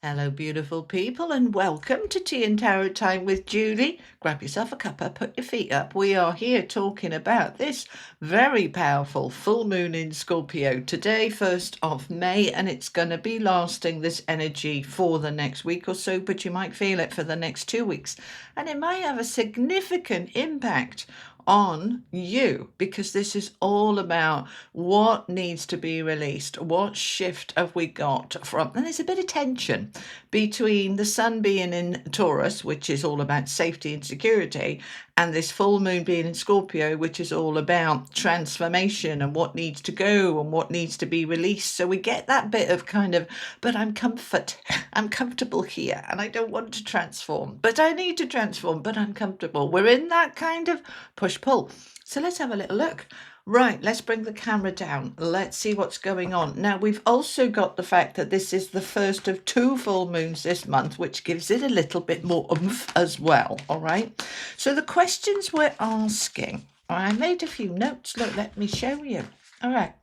Hello, beautiful people, and welcome to Tea and Tarot Time with Julie. Grab yourself a cuppa, put your feet up. We are here talking about this very powerful full moon in Scorpio today, 1st of May, and it's going to be lasting this energy for the next week or so, but you might feel it for the next 2 weeks, and it might have a significant impact on you because this is all about what needs to be released. What shift have we got from, and there's a bit of tension between the sun being in Taurus, which is all about safety and security, and this full moon being in Scorpio, which is all about transformation and what needs to go and what needs to be released. So we get that bit of kind of, but I'm comfortable here and I don't want to transform, but I need to transform, but I'm comfortable. We're in that kind of push-pull. So let's have a little look. Right, let's bring the camera down. Let's see what's going on. Now, we've also got the fact that this is the first of 2 full moons this month, which gives it a little bit more oomph as well, all right? So the questions we're asking, I made a few notes. Look, let me show you. All right.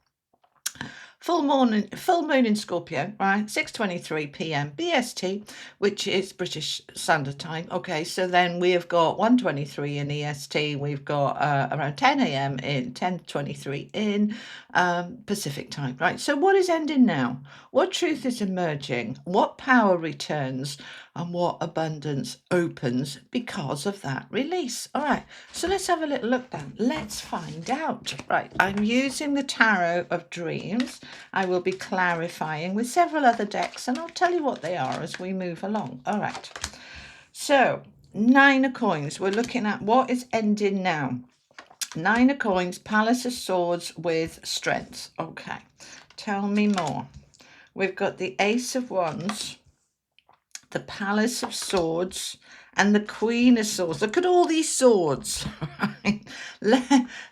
Full moon in Scorpio, right? 6:23 p.m. BST, which is British Standard Time. Okay, so then we have got 1:23 in EST. We've got around 10 a.m. in 10:23 in Pacific Time, right? So what is ending now? What truth is emerging? What power returns? And what abundance opens because of that release? All right, so let's have a little look then. Let's find out. Right, I'm using the Tarot of Dreams. I will be clarifying with several other decks, and I'll tell you what they are as we move along. All right, so 9 of Coins. We're looking at what is ending now. 9 of Coins, Palace of Swords with Strength. Okay, tell me more. We've got the Ace of Wands, the Palace of Swords, and the Queen of Swords. Look at all these swords. Right?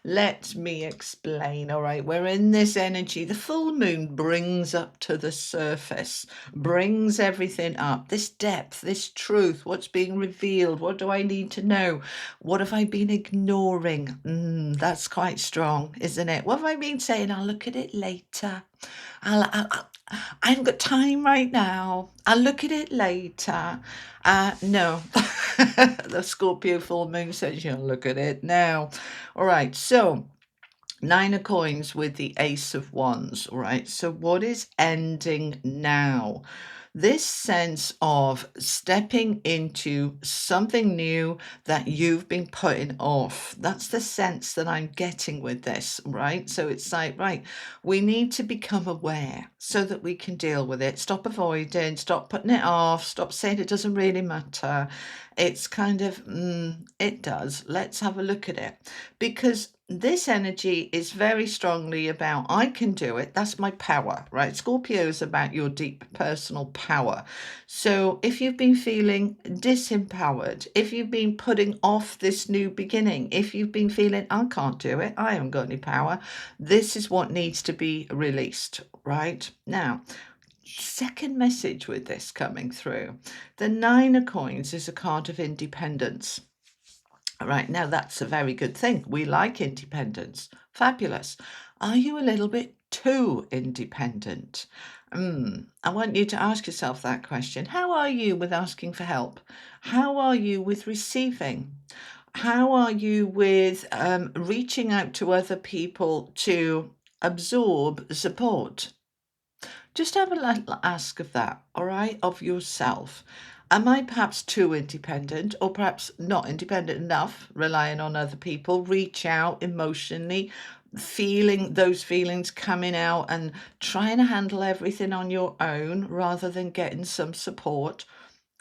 Let me explain. All right, we're in this energy. The full moon brings up to the surface, brings everything up. This depth, this truth, what's being revealed. What do I need to know? What have I been ignoring? That's quite strong, isn't it? What have I been saying? I'll look at it later. I haven't got time right now. I'll look at it later. No, the Scorpio full moon says you'll look at it now. All right, so 9 of Coins with the Ace of Wands. All right, so what is ending now? This sense of stepping into something new that you've been putting off. That's the sense that I'm getting with this, right? So it's like, right, we need to become aware so that we can deal with it. Stop avoiding, stop putting it off, stop saying it doesn't really matter. It's kind of, it does. Let's have a look at it. Because this energy is very strongly about, I can do it. That's my power, right? Scorpio is about your deep personal power. So if you've been feeling disempowered, if you've been putting off this new beginning, if you've been feeling, I can't do it, I haven't got any power, this is what needs to be released, right? Now, second message with this coming through. The 9 of Coins is a card of independence. All right, now that's a very good thing. We like independence. Fabulous. Are you a little bit too independent? I want you to ask yourself that question. How are you with asking for help? How are you with receiving? How are you with reaching out to other people to absorb support? Just have a little ask of that, all right, of yourself. Am I perhaps too independent or perhaps not independent enough, relying on other people? Reach out emotionally, feeling those feelings coming out and trying to handle everything on your own rather than getting some support.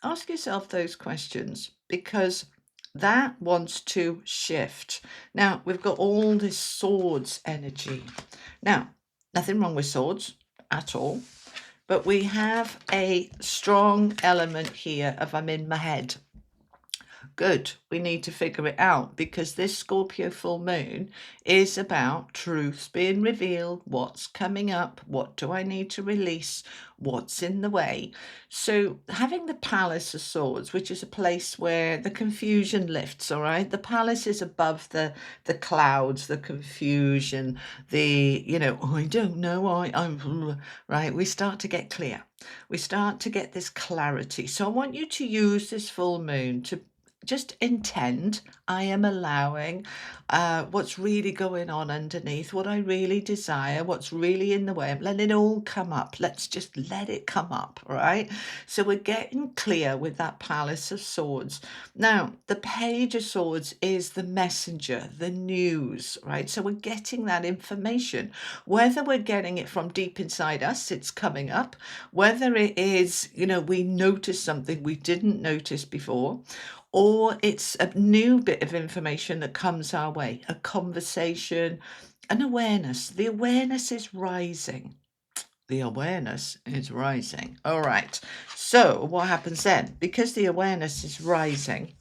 Ask yourself those questions because that wants to shift. Now, we've got all this swords energy. Now, nothing wrong with swords at all. But we have a strong element here of I'm in my head. Good. We need to figure it out, because this Scorpio full moon is about truths being revealed, what's coming up, what do I need to release, what's in the way. So having the Palace of Swords, which is a place where the confusion lifts, all right? The palace is above the clouds, the confusion, oh, I don't know, I'm right. We start to get clear. We start to get this clarity. So I want you to use this full moon to just intend, I am allowing what's really going on underneath, what I really desire, what's really in the way. I'm letting it all come up. Let's just let it come up, right? So we're getting clear with that Palace of Swords. Now, the Page of Swords is the messenger, the news, right? So we're getting that information. Whether we're getting it from deep inside us, it's coming up. Whether it is, we notice something we didn't notice before, or it's a new bit of information that comes our way, a conversation, an awareness. The awareness is rising. The awareness is rising. All right. So what happens then? Because the awareness is rising,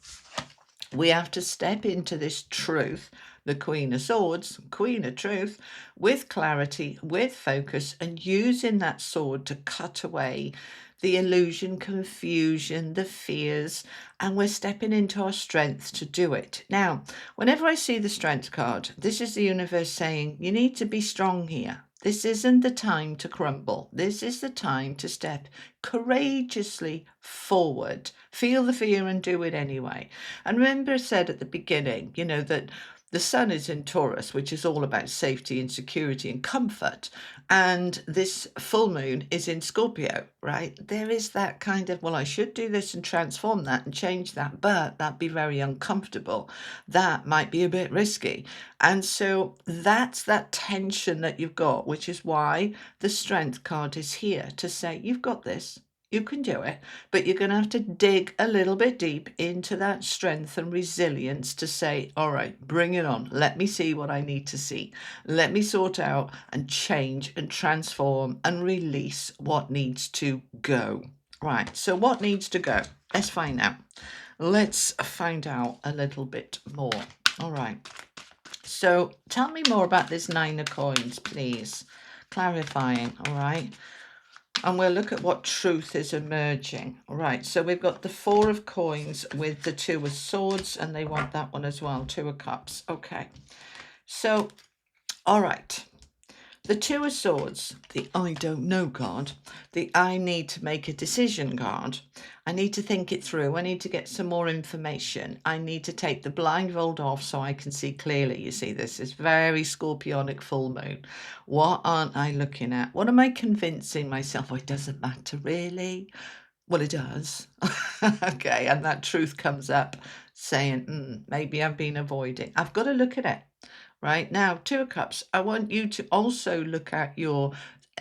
we have to step into this truth, the Queen of Swords, Queen of Truth, with clarity, with focus, and using that sword to cut away the illusion, confusion, the fears, and we're stepping into our strength to do it. Now, whenever I see the Strength card, this is the universe saying, you need to be strong here. This isn't the time to crumble. This is the time to step courageously forward. Feel the fear and do it anyway. And remember, I said at the beginning, that the sun is in Taurus, which is all about safety and security and comfort. And this full moon is in Scorpio, right? There is that kind of, well, I should do this and transform that and change that, but that'd be very uncomfortable. That might be a bit risky. And so that's that tension that you've got, which is why the Strength card is here to say, you've got this. You can do it, but you're going to have to dig a little bit deep into that strength and resilience to say, all right, bring it on. Let me see what I need to see. Let me sort out and change and transform and release what needs to go. Right, so what needs to go? Let's find out. Let's find out a little bit more. All right. So tell me more about this Nine of Coins, please. Clarifying, all right. And we'll look at what truth is emerging. Right, so we've got the Four of Coins with the Two of Swords, and they want that one as well, Two of Cups. Okay, so, all right. The Two of Swords, the I don't know card, the I need to make a decision card. I need to think it through. I need to get some more information. I need to take the blindfold off so I can see clearly. You see, this is very Scorpionic full moon. What aren't I looking at? What am I convincing myself? Oh, it doesn't matter really. Well, it does. Okay, and that truth comes up saying, maybe I've been avoiding. I've got to look at it. Right now, Two of Cups, I want you to also look at your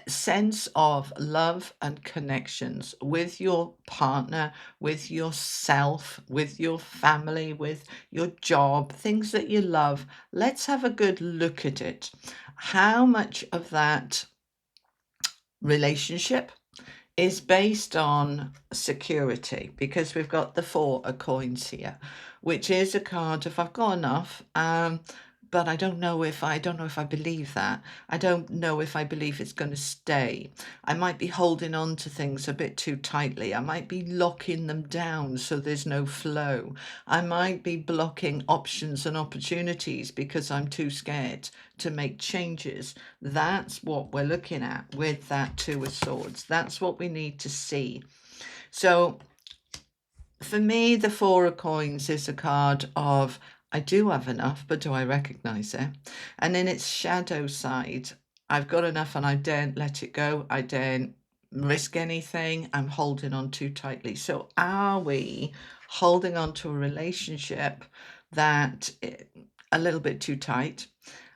sense of love and connections with your partner, with yourself, with your family, with your job, things that you love. Let's have a good look at it. How much of that relationship is based on security? Because we've got the Four of Coins here, which is a card of I've got enough, but I don't know if I believe that. I don't know if I believe it's going to stay. I might be holding on to things a bit too tightly. I might be locking them down so there's no flow. I might be blocking options and opportunities because I'm too scared to make changes. That's what we're looking at with that Two of Swords. That's what we need to see. So for me, the Four of Coins is a card of I do have enough, but do I recognize it? And in its shadow side, I've got enough and I daren't let it go. I daren't risk anything. I'm holding on too tightly. So are we holding on to a relationship that a little bit too tight?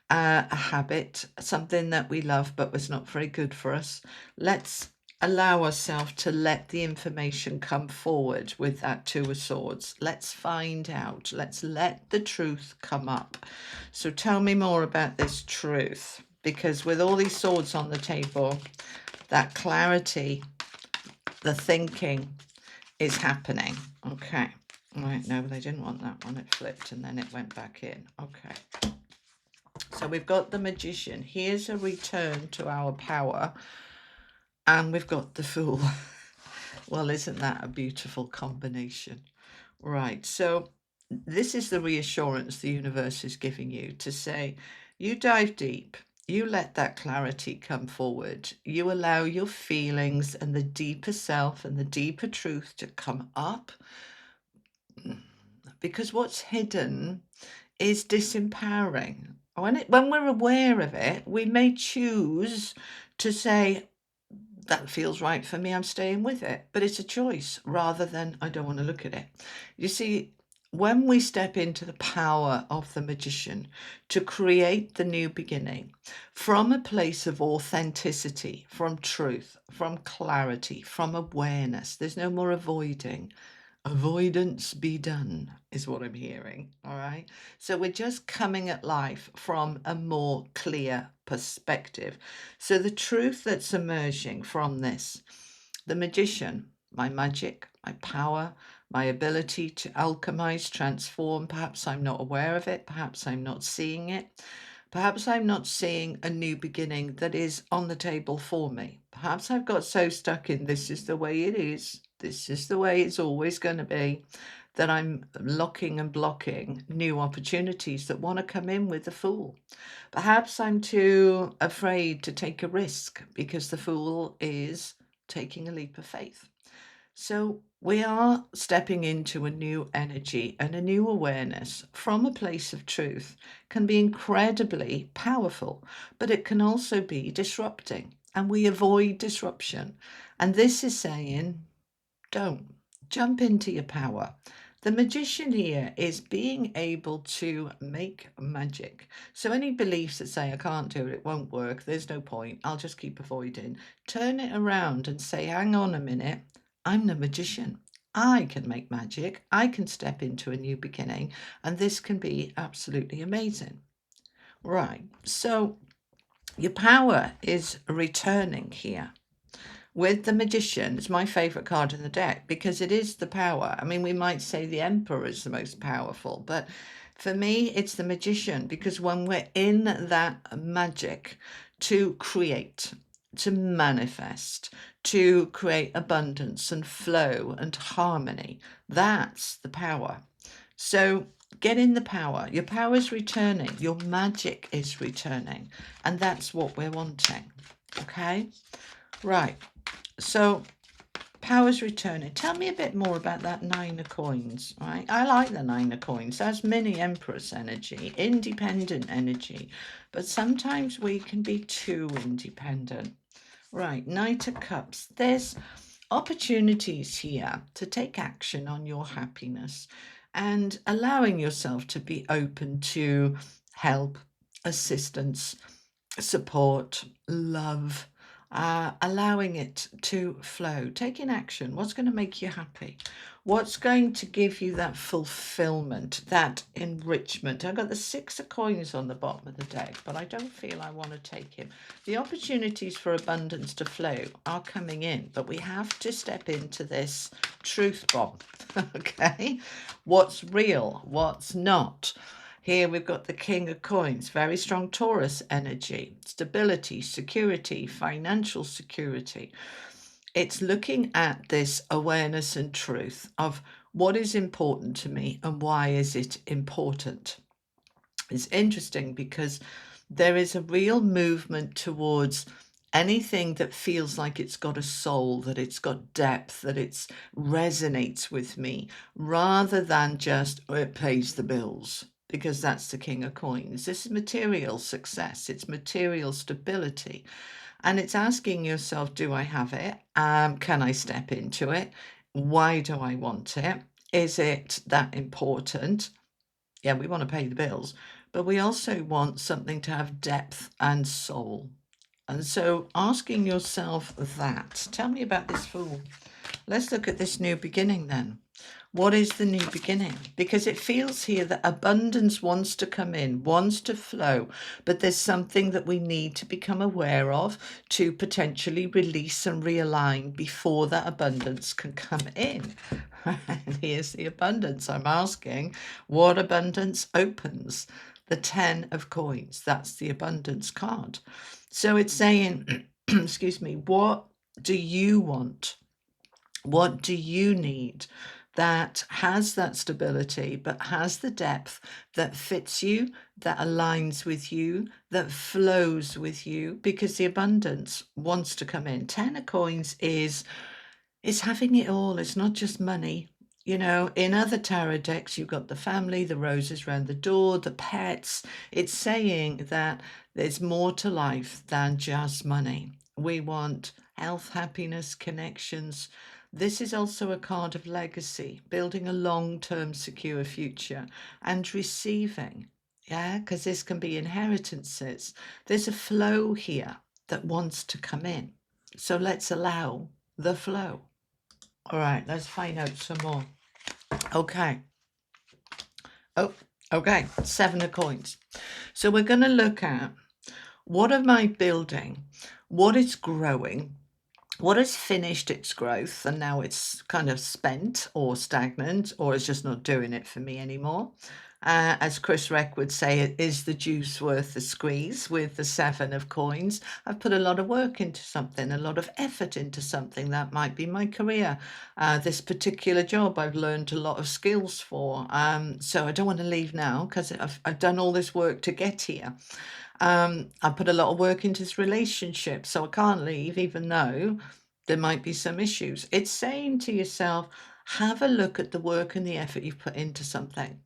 A habit, something that we love but was not very good for us. Let's allow ourselves to let the information come forward with that Two of Swords. Let's find out. Let's let the truth come up. So tell me more about this truth, because with all these swords on the table, that clarity, the thinking is happening. Okay. Right, no, they didn't want that one. It flipped and then it went back in. Okay. So we've got the Magician. Here's a return to our power. And we've got the Fool. Well, isn't that a beautiful combination? Right, so this is the reassurance the universe is giving you to say, you dive deep, you let that clarity come forward, you allow your feelings and the deeper self and the deeper truth to come up, because what's hidden is disempowering. When we're aware of it, we may choose to say, that feels right for me, I'm staying with it. But it's a choice rather than I don't want to look at it. You see, when we step into the power of the Magician to create the new beginning from a place of authenticity, from truth, from clarity, from awareness, there's no more avoiding. Avoidance be done is what I'm hearing. All right. So we're just coming at life from a more clear perspective. So the truth that's emerging from this, the Magician, my magic, my power, my ability to alchemize, transform. Perhaps I'm not aware of it. Perhaps I'm not seeing it. Perhaps I'm not seeing a new beginning that is on the table for me. Perhaps I've got so stuck in this is the way it is, this is the way it's always going to be, that I'm locking and blocking new opportunities that want to come in with the Fool. Perhaps I'm too afraid to take a risk because the Fool is taking a leap of faith. So we are stepping into a new energy, and a new awareness from a place of truth can be incredibly powerful, but it can also be disrupting, and we avoid disruption. And this is saying, don't jump into your power. The Magician here is being able to make magic. So any beliefs that say, I can't do it, it won't work, there's no point, I'll just keep avoiding, turn it around and say, hang on a minute, I'm the Magician. I can make magic. I can step into a new beginning, and this can be absolutely amazing. Right. So your power is returning here. With the Magician, it's my favourite card in the deck because it is the power. I mean, we might say the Emperor is the most powerful, but for me, it's the Magician because when we're in that magic to create, to manifest, to create abundance and flow and harmony, that's the power. So get in the power. Your power is returning. Your magic is returning. And that's what we're wanting. Okay? Right. So power's returning. Tell me a bit more about that Nine of Coins, right? I like the Nine of Coins. That's mini Empress energy, independent energy. But sometimes we can be too independent. Right, Knight of Cups. There's opportunities here to take action on your happiness and allowing yourself to be open to help, assistance, support, love, allowing it to flow, taking action. What's going to make you happy? What's going to give you that fulfillment, that enrichment? I've got the Six of Coins on the bottom of the deck, but I don't feel I want to take him. The opportunities for abundance to flow are coming in, but we have to step into this truth bomb. Okay, what's real, what's not? Here we've got the King of Coins, very strong Taurus energy, stability, security, financial security. It's looking at this awareness and truth of what is important to me and why is it important. It's interesting because there is a real movement towards anything that feels like it's got a soul, that it's got depth, that it resonates with me, rather than just, oh, it pays the bills, because that's the King of Coins. This is material success, it's material stability. And it's asking yourself, do I have it? Can I step into it? Why do I want it? Is it that important? Yeah, we want to pay the bills, but we also want something to have depth and soul. And so asking yourself that, tell me about this Fool. Let's look at this new beginning then. What is the new beginning? Because it feels here that abundance wants to come in, wants to flow, but there's something that we need to become aware of to potentially release and realign before that abundance can come in. And here's the abundance. I'm asking, what abundance opens? The 10 of coins. That's the abundance card. So it's saying, excuse me, what do you want? What do you need that has that stability, but has the depth that fits you, that aligns with you, that flows with you? Because the abundance wants to come in. 10 of coins is having it all. It's not just money. You know, in other tarot decks, you've got the family, the roses round the door, the pets. It's saying that there's more to life than just money. We want health, happiness, connections. This is also a card of legacy, building a long-term secure future and receiving. Yeah, because this can be inheritances. There's a flow here that wants to come in. So let's allow the flow. All right, let's find out some more. Okay. Oh, okay. 7 of coins. So we're going to look at what am I building? What is growing? What has finished its growth and now it's kind of spent or stagnant or it's just not doing it for me anymore? As Chris Reck would say, is the juice worth the squeeze? With the 7 of coins, I've put a lot of work into something, a lot of effort into something. That might be my career. This particular job I've learned a lot of skills for. So I don't want to leave now because I've done all this work to get here. I put a lot of work into this relationship, so I can't leave, even though there might be some issues. It's saying to yourself, have a look at the work and the effort you've put into something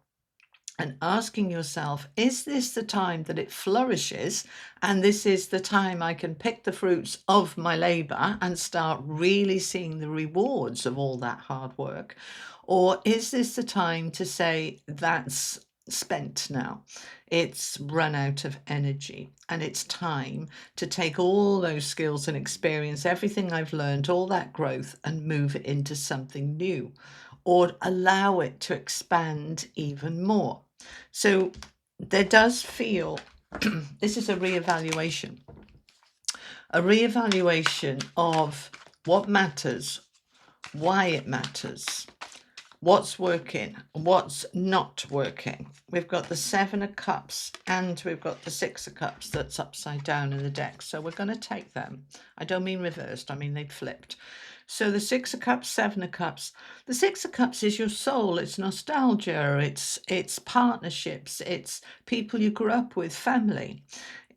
and asking yourself, is this the time that it flourishes? And this is the time I can pick the fruits of my labor and start really seeing the rewards of all that hard work? Or is this the time to say, that's spent now? It's run out of energy and it's time to take all those skills and experience, everything I've learned, all that growth, and move it into something new, or allow it to expand even more. So there does feel this is a reevaluation of what matters, why it matters, what's working, what's not working. We've got the 7 of cups and we've got the 6 of cups that's upside down in the deck. So we're going to take them. I don't mean reversed, I mean they've flipped. So the 6 of cups, 7 of cups. The 6 of cups is your soul. It's nostalgia. It's partnerships. It's people you grew up with, family.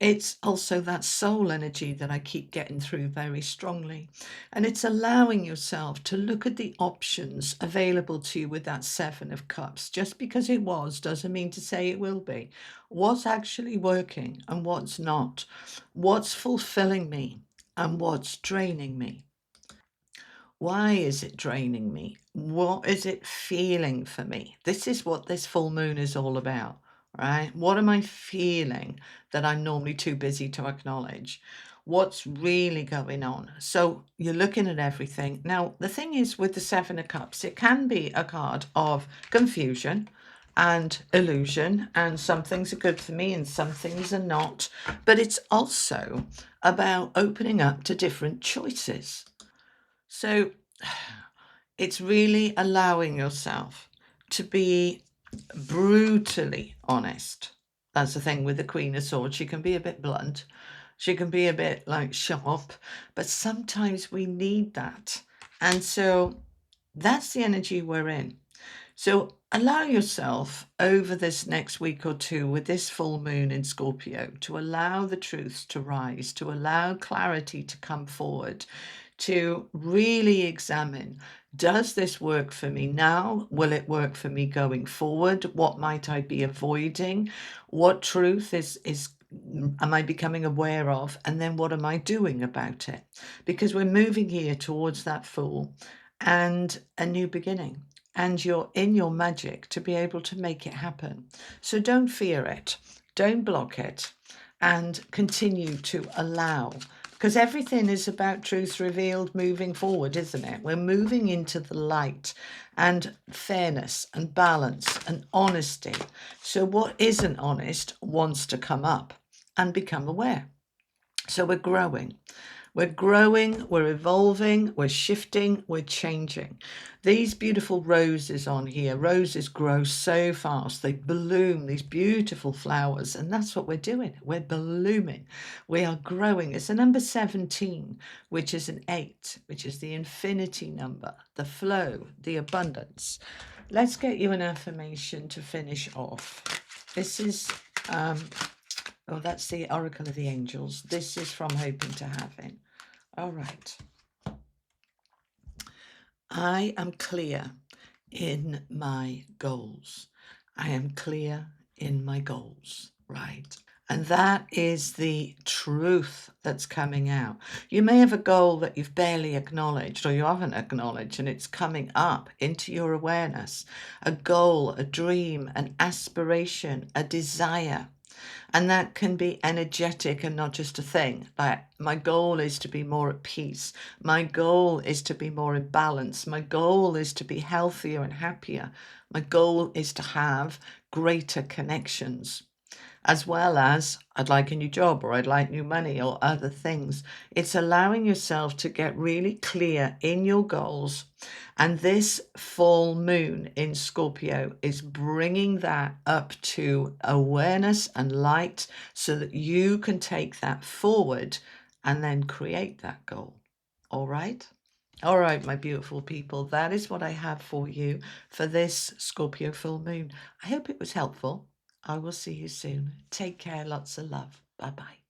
It's also that soul energy that I keep getting through very strongly. And it's allowing yourself to look at the options available to you with that 7 of cups. Just because it was doesn't mean to say it will be. What's actually working and what's not? What's fulfilling me and what's draining me? Why is it draining me? What is it feeling for me? This is what this full moon is all about, right? What am I feeling that I'm normally too busy to acknowledge? What's really going on? So you're looking at everything. Now, the thing is with the 7 of cups, it can be a card of confusion and illusion, and some things are good for me and some things are not. But it's also about opening up to different choices. So it's really allowing yourself to be brutally honest. That's the thing with the Queen of Swords. She can be a bit blunt. She can be a bit like sharp, but sometimes we need that. And so that's the energy we're in. So allow yourself over this next week or two with this full moon in Scorpio to allow the truths to rise, to allow clarity to come forward, to really examine, does this work for me now? Will it work for me going forward? What might I be avoiding? What truth am I becoming aware of? And then what am I doing about it? Because we're moving here towards that Fool and a new beginning. And you're in your magic to be able to make it happen. So don't fear it. Don't block it. And continue to allow Because everything is about truth revealed moving forward, isn't it? We're moving into the light and fairness and balance and honesty. So what isn't honest wants to come up and become aware. So we're growing. We're growing, we're evolving, we're shifting, we're changing. These beautiful roses on here, roses grow so fast. They bloom, these beautiful flowers, and that's what we're doing. We're blooming. We are growing. It's a number 17, which is an 8, which is the infinity number, the flow, the abundance. Let's get you an affirmation to finish off. This is oh, that's the Oracle of the Angels. This is from Hoping to Having. All right. I am clear in my goals. I am clear in my goals, right? And that is the truth that's coming out. You may have a goal that you've barely acknowledged or you haven't acknowledged, and it's coming up into your awareness. A goal, a dream, an aspiration, a desire. And that can be energetic and not just a thing. Like, my goal is to be more at peace. My goal is to be more in balance. My goal is to be healthier and happier. My goal is to have greater connections, as well as I'd like a new job or I'd like new money or other things. It's allowing yourself to get really clear in your goals. And this full moon in Scorpio is bringing that up to awareness and light so that you can take that forward and then create that goal. All right? All right, my beautiful people, that is what I have for you for this Scorpio full moon. I hope it was helpful. I will see you soon. Take care. Lots of love. Bye-bye.